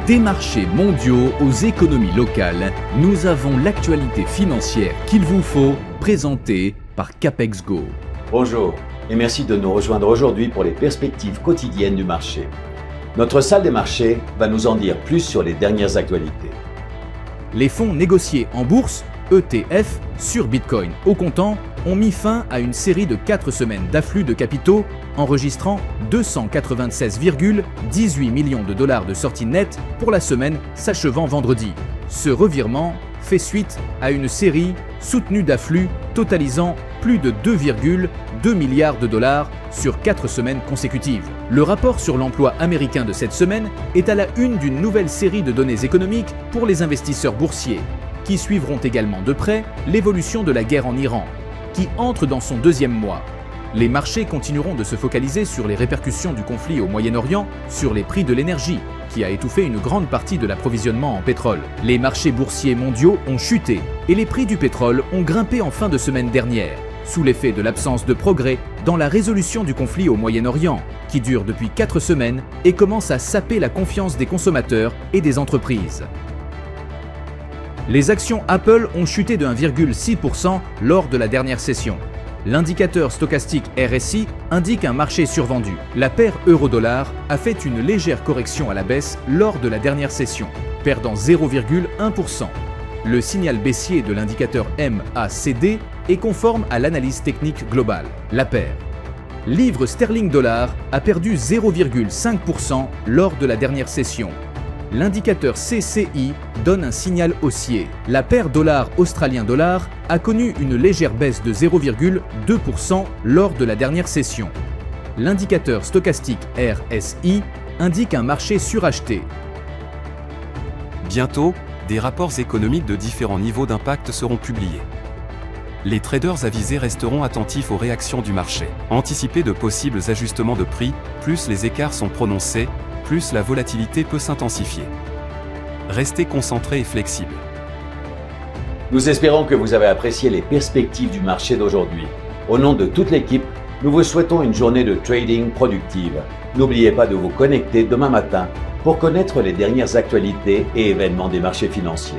Des marchés mondiaux aux économies locales, nous avons l'actualité financière qu'il vous faut, présentée par Capex Go. Bonjour et merci de nous rejoindre aujourd'hui pour les perspectives quotidiennes du marché. Notre salle des marchés va nous en dire plus sur les dernières actualités. Les fonds négociés en bourse, ETF, sur Bitcoin au comptant, ont mis fin à une série de 4 semaines d'afflux de capitaux, enregistrant 296,18 millions de dollars de sorties nettes pour la semaine s'achevant vendredi. Ce revirement fait suite à une série soutenue d'afflux totalisant plus de 2,2 milliards de dollars sur 4 semaines consécutives. Le rapport sur l'emploi américain de cette semaine est à la une d'une nouvelle série de données économiques pour les investisseurs boursiers, qui suivront également de près l'évolution de la guerre en Iran, qui entre dans son 2e mois. Les marchés continueront de se focaliser sur les répercussions du conflit au Moyen-Orient, sur les prix de l'énergie, qui a étouffé une grande partie de l'approvisionnement en pétrole. Les marchés boursiers mondiaux ont chuté et les prix du pétrole ont grimpé en fin de semaine dernière, sous l'effet de l'absence de progrès dans la résolution du conflit au Moyen-Orient, qui dure depuis 4 semaines et commence à saper la confiance des consommateurs et des entreprises. Les actions Apple ont chuté de 1,6% lors de la dernière session. L'indicateur stochastique RSI indique un marché survendu. La paire euro-dollar a fait une légère correction à la baisse lors de la dernière session, perdant 0,1%. Le signal baissier de l'indicateur MACD est conforme à l'analyse technique globale. La paire livre sterling-dollar a perdu 0,5% lors de la dernière session. L'indicateur CCI donne un signal haussier. La paire dollar-australien-dollar a connu une légère baisse de 0,2% lors de la dernière session. L'indicateur stochastique RSI indique un marché suracheté. Bientôt, des rapports économiques de différents niveaux d'impact seront publiés. Les traders avisés resteront attentifs aux réactions du marché. Anticipez de possibles ajustements de prix, plus les écarts sont prononcés, plus la volatilité peut s'intensifier. Restez concentrés et flexibles. Nous espérons que vous avez apprécié les perspectives du marché d'aujourd'hui. Au nom de toute l'équipe, nous vous souhaitons une journée de trading productive. N'oubliez pas de vous connecter demain matin pour connaître les dernières actualités et événements des marchés financiers.